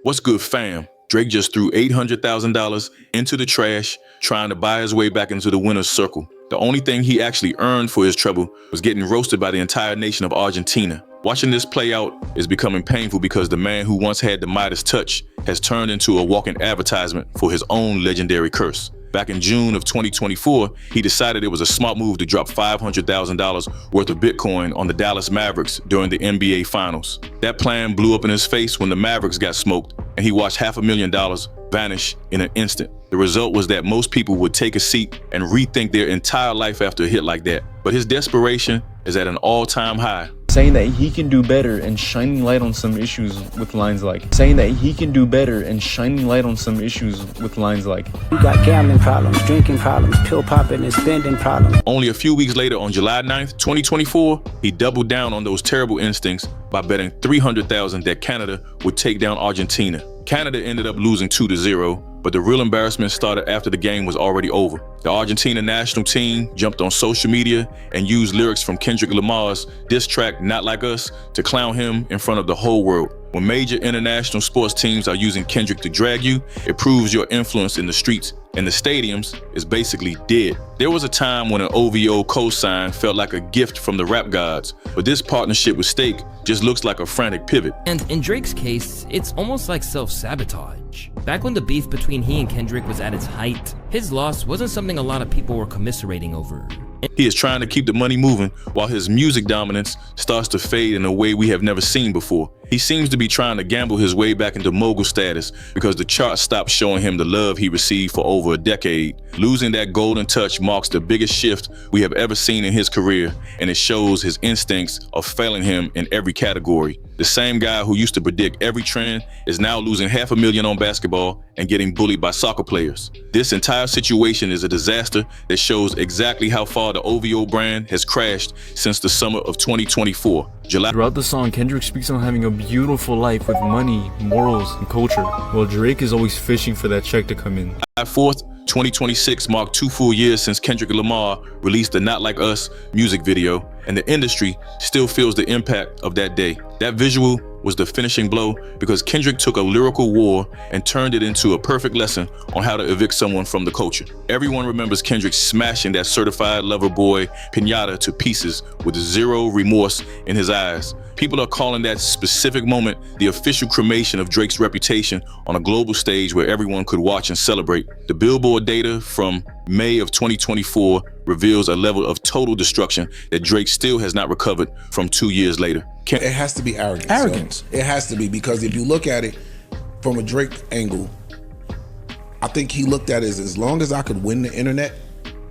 What's good, fam? Drake just threw $800,000 into the trash trying to buy his way back into the winner's circle. The only thing he actually earned for his trouble was getting roasted by the entire nation of Argentina. Watching this play out is becoming painful because the man who once had the Midas touch has turned into a walking advertisement for his own legendary curse. Back in June of 2024, he decided it was a smart move to drop $500,000 worth of Bitcoin on the Dallas Mavericks during the NBA Finals. That plan blew up in his face when the Mavericks got smoked, and he watched $500,000 vanish in an instant. The result was that most people would take a seat and rethink their entire life after a hit like that. But his desperation is at an all-time high. Saying that he can do better and shining light on some issues with lines like We got gambling problems, drinking problems, pill popping and spending problems. Only a few weeks later, on July 9th, 2024, he doubled down on those terrible instincts by betting $300,000 that Canada would take down Argentina. Canada ended up losing 2-0, but the real embarrassment started after the game was already over. The Argentina national team jumped on social media and used lyrics from Kendrick Lamar's diss track Not Like Us to clown him in front of the whole world. When major international sports teams are using Kendrick to drag you, it proves your influence in the streets and the stadiums is basically dead. There was a time when an OVO cosign felt like a gift from the rap gods, but this partnership with Stake just looks like a frantic pivot. And in Drake's case, it's almost like self-sabotage. Back when the beef between he and Kendrick was at its height, his loss wasn't something a lot of people were commiserating over. He is trying to keep the money moving while his music dominance starts to fade in a way we have never seen before. He seems to be trying to gamble his way back into mogul status because the charts stopped showing him the love he received for over a decade. Losing that golden touch marks the biggest shift we have ever seen in his career, and it shows his instincts are failing him in every category. The same guy who used to predict every trend is now losing $500,000 on basketball and getting bullied by soccer players. This entire situation is a disaster that shows exactly how far the OVO brand has crashed since the summer of 2024. Throughout the song, Kendrick speaks on having a beautiful life with money, morals, and culture, while Drake is always fishing for that check to come in. July 4th, 2026 marked 2 full years since Kendrick Lamar released the Not Like Us music video, and the industry still feels the impact of that day. That visual was the finishing blow because Kendrick took a lyrical war and turned it into a perfect lesson on how to evict someone from the culture. Everyone remembers Kendrick smashing that certified lover boy pinata to pieces with zero remorse in his eyes. People are calling that specific moment the official cremation of Drake's reputation on a global stage where everyone could watch and celebrate. The Billboard data from May of 2024 reveals a level of total destruction that Drake still has not recovered from 2 years later. It has to be arrogance. Arrogance. It has to be, because if you look at it from a Drake angle, I think he looked at it as long as I could win the internet,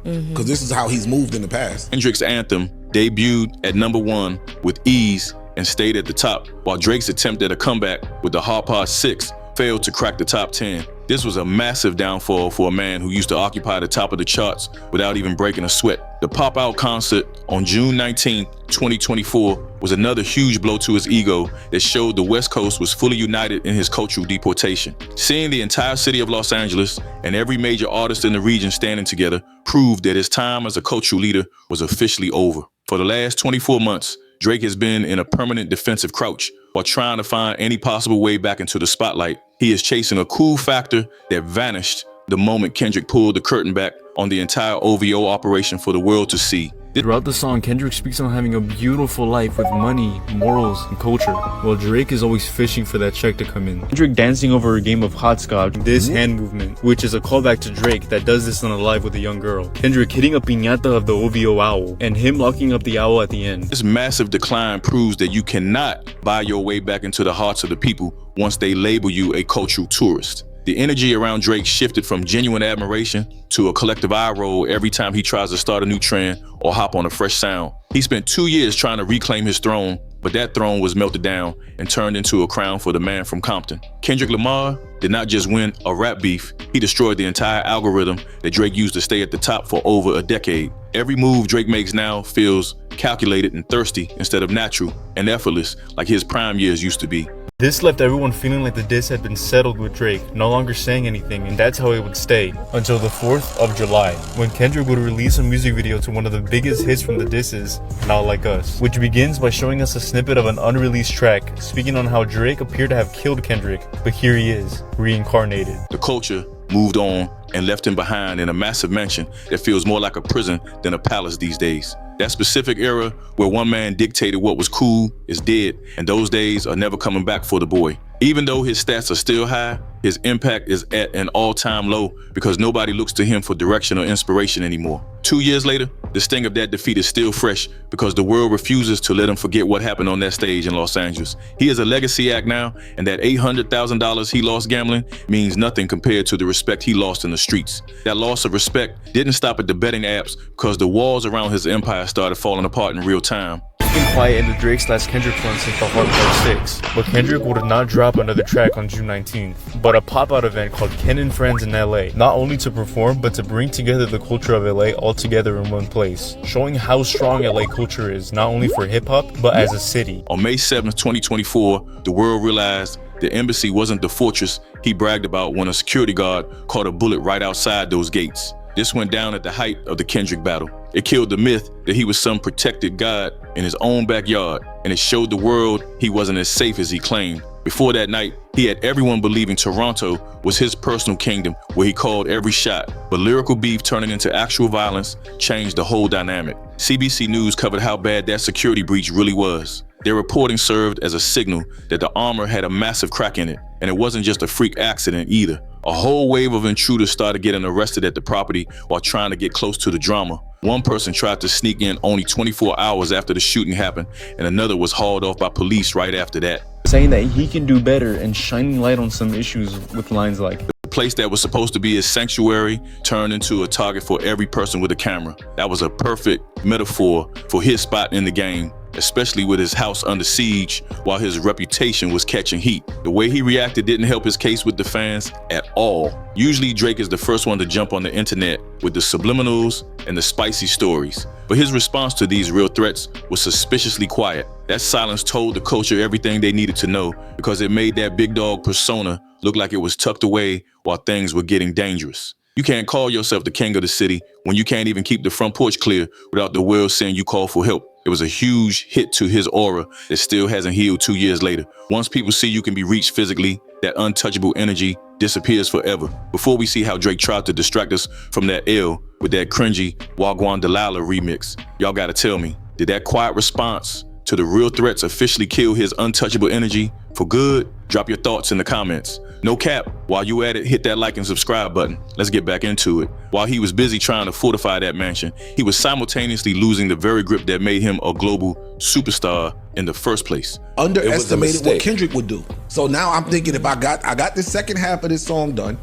because this is how he's moved in the past. Kendrick's anthem debuted at #1 with ease and stayed at the top, while Drake's attempt at a comeback with the Hard Part 6 failed to crack the top 10. This was a massive downfall for a man who used to occupy the top of the charts without even breaking a sweat. The Pop Out concert on June 19, 2024 was another huge blow to his ego that showed the West Coast was fully united in his cultural deportation. Seeing the entire city of Los Angeles and every major artist in the region standing together proved that his time as a cultural leader was officially over. For the last 24 months, Drake has been in a permanent defensive crouch while trying to find any possible way back into the spotlight. He is chasing a cool factor that vanished the moment Kendrick pulled the curtain back on the entire OVO operation for the world to see. Throughout the song, Kendrick speaks on having a beautiful life with money, morals, and culture, while Drake is always fishing for that check to come in. Kendrick dancing over a game of hopscotch, this hand movement, which is a callback to Drake that does this on a live with a young girl. Kendrick hitting a piñata of the OVO owl, and him locking up the owl at the end. This massive decline proves that you cannot buy your way back into the hearts of the people once they label you a cultural tourist. The energy around Drake shifted from genuine admiration to a collective eye roll every time he tries to start a new trend or hop on a fresh sound. He spent 2 years trying to reclaim his throne, but that throne was melted down and turned into a crown for the man from Compton. Kendrick Lamar did not just win a rap beef, he destroyed the entire algorithm that Drake used to stay at the top for over a decade. Every move Drake makes now feels calculated and thirsty instead of natural and effortless like his prime years used to be. This left everyone feeling like the diss had been settled with Drake, no longer saying anything, and that's how it would stay. Until the 4th of July, when Kendrick would release a music video to one of the biggest hits from the disses, Not Like Us, which begins by showing us a snippet of an unreleased track, speaking on how Drake appeared to have killed Kendrick, but here he is, reincarnated. The culture moved on and left him behind in a massive mansion that feels more like a prison than a palace these days. That specific era where one man dictated what was cool is dead, and those days are never coming back for the boy. Even though his stats are still high, his impact is at an all-time low because nobody looks to him for direction or inspiration anymore. 2 years later, the sting of that defeat is still fresh because the world refuses to let him forget what happened on that stage in Los Angeles. He is a legacy act now, and that $800,000 he lost gambling means nothing compared to the respect he lost in the streets. That loss of respect didn't stop at the betting apps because the walls around his empire started falling apart in real time. It's been quiet in the Drake/Kendrick front since the Hard Part 6, but Kendrick would not drop another track on June 19th, but a pop-out event called Ken and Friends in LA, not only to perform, but to bring together the culture of LA all together in one place, showing how strong LA culture is, not only for hip-hop, but as a city. On May 7th, 2024, the world realized the embassy wasn't the fortress he bragged about when a security guard caught a bullet right outside those gates. This went down at the height of the Kendrick battle. It killed the myth that he was some protected god in his own backyard, and it showed the world he wasn't as safe as he claimed. Before that night, he had everyone believing Toronto was his personal kingdom where he called every shot, but lyrical beef turning into actual violence changed the whole dynamic. CBC News covered how bad that security breach really was. Their reporting served as a signal that the armor had a massive crack in it, and it wasn't just a freak accident either. A whole wave of intruders started getting arrested at the property while trying to get close to the drama. One person tried to sneak in only 24 hours after the shooting happened, and another was hauled off by police right after that. Saying that he can do better and shining light on some issues with lines like, "The place that was supposed to be his sanctuary turned into a target for every person with a camera." That was a perfect metaphor for his spot in the game, especially with his house under siege while his reputation was catching heat. The way he reacted didn't help his case with the fans at all. Usually Drake is the first one to jump on the internet with the subliminals and the spicy stories, but his response to these real threats was suspiciously quiet. That silence told the culture everything they needed to know because it made that big dog persona look like it was tucked away while things were getting dangerous. You can't call yourself the king of the city when you can't even keep the front porch clear without the world saying you call for help. It was a huge hit to his aura that still hasn't healed 2 years later. Once people see you can be reached physically, that untouchable energy disappears forever. Before we see how Drake tried to distract us from that L with that cringy Gwan Delilah remix, y'all gotta tell me, did that quiet response to the real threats officially kill his untouchable energy for good? Drop your thoughts in the comments. No cap, while you at it, hit that like and subscribe button. Let's get back into it. While he was busy trying to fortify that mansion, he was simultaneously losing the very grip that made him a global superstar in the first place. Underestimated what Kendrick would do. So now I'm thinking, if I got the second half of this song done,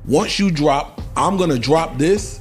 once you drop, I'm gonna drop this,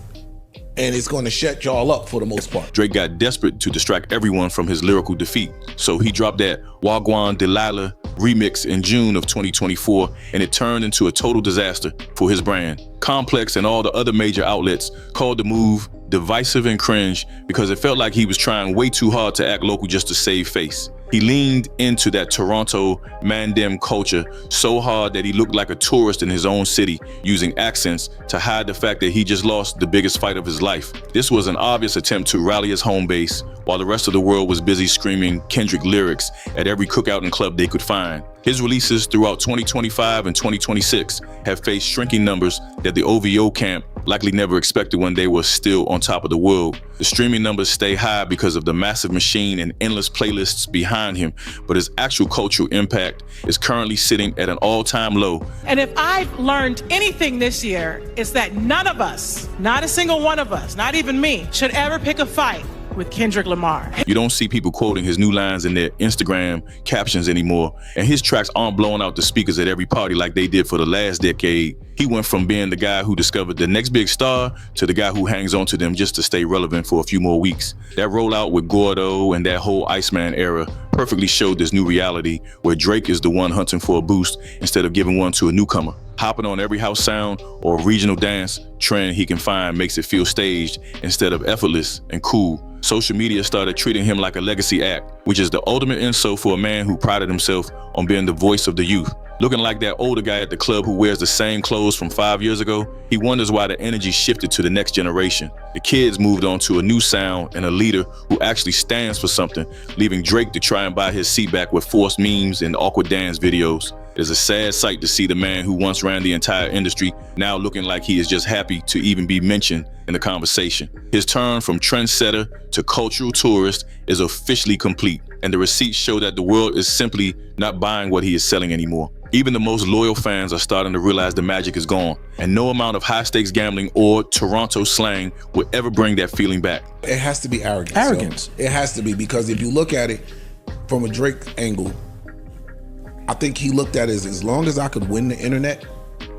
and it's gonna shut y'all up for the most part. Drake got desperate to distract everyone from his lyrical defeat, so he dropped that Gwan Delilah remix in June of 2024, and it turned into a total disaster for his brand. Complex and all the other major outlets called the move divisive and cringe because it felt like he was trying way too hard to act local just to save face. He leaned into that Toronto Mandem culture so hard that he looked like a tourist in his own city, using accents to hide the fact that he just lost the biggest fight of his life. This was an obvious attempt to rally his home base, while the rest of the world was busy screaming Kendrick lyrics at every cookout and club they could find. His releases throughout 2025 and 2026 have faced shrinking numbers that the OVO camp likely never expected when they were still on top of the world. The streaming numbers stay high because of the massive machine and endless playlists behind him, but his actual cultural impact is currently sitting at an all-time low. And if I've learned anything this year, is that none of us, not a single one of us, not even me, should ever pick a fight with Kendrick Lamar. You don't see people quoting his new lines in their Instagram captions anymore, and his tracks aren't blowing out the speakers at every party like they did for the last decade. He went from being the guy who discovered the next big star to the guy who hangs on to them just to stay relevant for a few more weeks. That rollout with Gordo and that whole Iceman era perfectly showed this new reality where Drake is the one hunting for a boost instead of giving one to a newcomer. Hopping on every house sound or regional dance trend he can find makes it feel staged instead of effortless and cool. Social media started treating him like a legacy act, which is the ultimate insult for a man who prided himself on being the voice of the youth. Looking like that older guy at the club who wears the same clothes from 5 years ago, he wonders why the energy shifted to the next generation. The kids moved on to a new sound and a leader who actually stands for something, leaving Drake to try and buy his seat back with forced memes and awkward dance videos. It is a sad sight to see the man who once ran the entire industry now looking like he is just happy to even be mentioned in the conversation. His turn from trendsetter to cultural tourist is officially complete, and the receipts show that the world is simply not buying what he is selling anymore. Even the most loyal fans are starting to realize the magic is gone, and no amount of high-stakes gambling or Toronto slang will ever bring that feeling back. It has to be arrogance. Arrogance. It has to be, because if you look at it from a Drake angle, I think he looked at it as long as I could win the internet,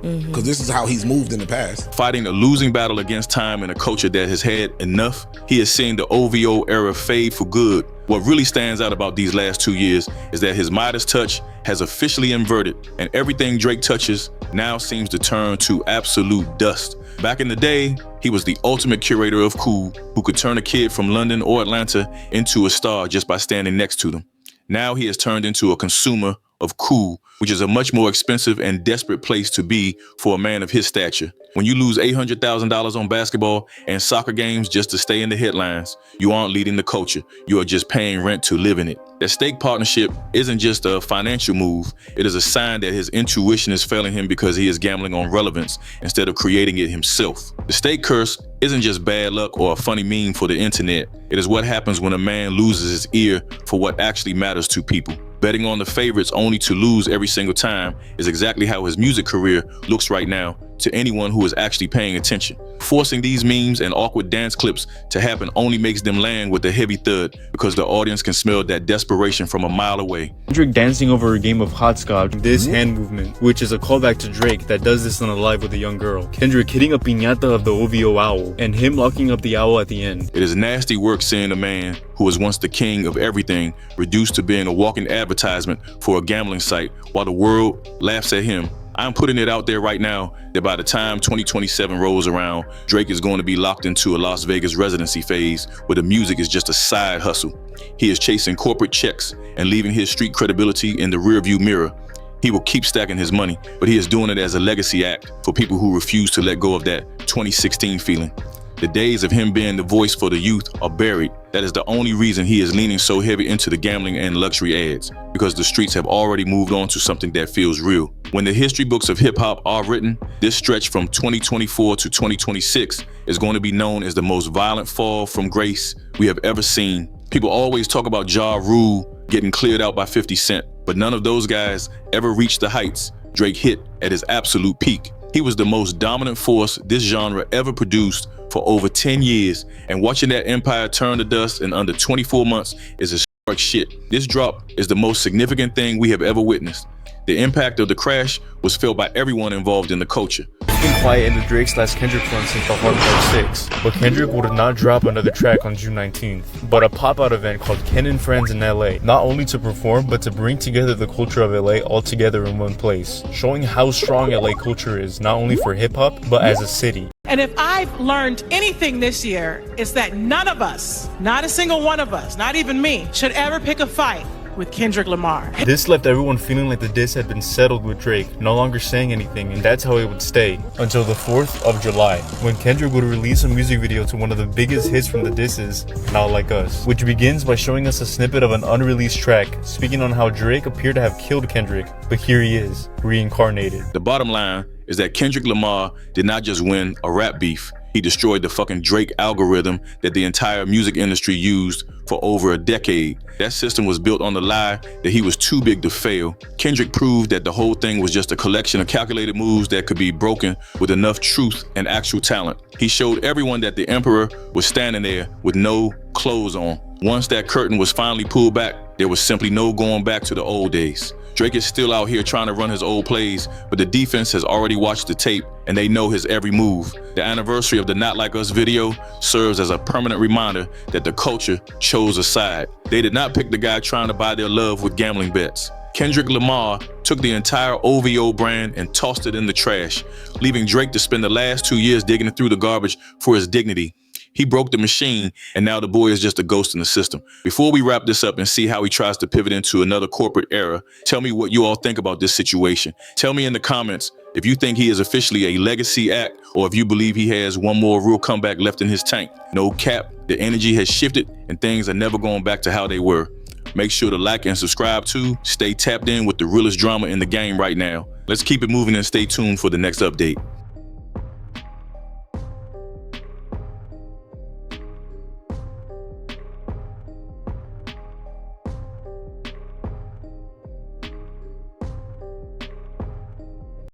because this is how he's moved in the past. Fighting a losing battle against time in a culture that has had enough, he is seeing the OVO era fade for good. What really stands out about these last 2 years is that his Midas touch has officially inverted, and everything Drake touches now seems to turn to absolute dust. Back in the day, he was the ultimate curator of cool, who could turn a kid from London or Atlanta into a star just by standing next to them. Now he has turned into a consumer of cool, which is a much more expensive and desperate place to be for a man of his stature. When you lose $800,000 on basketball and soccer games just to stay in the headlines, you aren't leading the culture. You are just paying rent to live in it. That stake partnership isn't just a financial move. It is a sign that his intuition is failing him because he is gambling on relevance instead of creating it himself. The stake curse isn't just bad luck or a funny meme for the internet. It is what happens when a man loses his ear for what actually matters to people. Betting on the favorites only to lose every single time is exactly how his music career looks right now to anyone who is actually paying attention. Forcing these memes and awkward dance clips to happen only makes them land with a heavy thud because the audience can smell that desperation from a mile away. Kendrick dancing over a game of hopscotch, this hand movement, which is a callback to Drake that does this on a live with a young girl. Kendrick hitting a piñata of the OVO owl, and him locking up the owl at the end. It is nasty work seeing a man who was once the king of everything reduced to being a walking advertisement for a gambling site while the world laughs at him. I'm putting it out there right now that by the time 2027 rolls around, Drake is going to be locked into a Las Vegas residency phase where the music is just a side hustle. He is chasing corporate checks and leaving his street credibility in the rearview mirror. He will keep stacking his money, but he is doing it as a legacy act for people who refuse to let go of that 2016 feeling. The days of him being the voice for the youth are buried. That is the only reason he is leaning so heavy into the gambling and luxury ads, because the streets have already moved on to something that feels real. When the history books of hip-hop are written, this stretch from 2024 to 2026 is going to be known as the most violent fall from grace we have ever seen. People always talk about Ja Rule getting cleared out by 50 Cent, but none of those guys ever reached the heights Drake hit at his absolute peak. He was the most dominant force this genre ever produced for over 10 years, and watching that empire turn to dust in under 24 months is historic shit. This drop is the most significant thing we have ever witnessed. The impact of the crash was felt by everyone involved in the culture. It's been quiet in the Drake/Kendrick front since the Hard Part 6, but Kendrick would not drop another track on June 19th, but a pop-out event called Ken and Friends in LA, not only to perform, but to bring together the culture of LA all together in one place, showing how strong LA culture is, not only for hip-hop, but as a city. And if I've learned anything this year, it's that none of us, not a single one of us, not even me, should ever pick a fight with Kendrick Lamar. This left everyone feeling like the diss had been settled with Drake, no longer saying anything, and that's how it would stay until the 4th of July, when Kendrick would release a music video to one of the biggest hits from the disses, Not Like Us, which begins by showing us a snippet of an unreleased track, speaking on how Drake appeared to have killed Kendrick, but here he is, reincarnated. The bottom line is that Kendrick Lamar did not just win a rap beef, he destroyed the fucking Drake algorithm that the entire music industry used for over a decade. That system was built on the lie that he was too big to fail. Kendrick proved that the whole thing was just a collection of calculated moves that could be broken with enough truth and actual talent. He showed everyone that the emperor was standing there with no clothes on. Once that curtain was finally pulled back, there was simply no going back to the old days. Drake is still out here trying to run his old plays, but the defense has already watched the tape and they know his every move. The anniversary of the Not Like Us video serves as a permanent reminder that the culture chose a side. They did not pick the guy trying to buy their love with gambling bets. Kendrick Lamar took the entire OVO brand and tossed it in the trash, leaving Drake to spend the last 2 years digging through the garbage for his dignity. He broke the machine, and now the boy is just a ghost in the system. Before we wrap this up and see how he tries to pivot into another corporate era, tell me what you all think about this situation. Tell me in the comments if you think he is officially a legacy act or if you believe he has one more real comeback left in his tank. No cap, the energy has shifted and things are never going back to how they were. Make sure to like and subscribe too. Stay tapped in with the realest drama in the game right now. Let's keep it moving and stay tuned for the next update.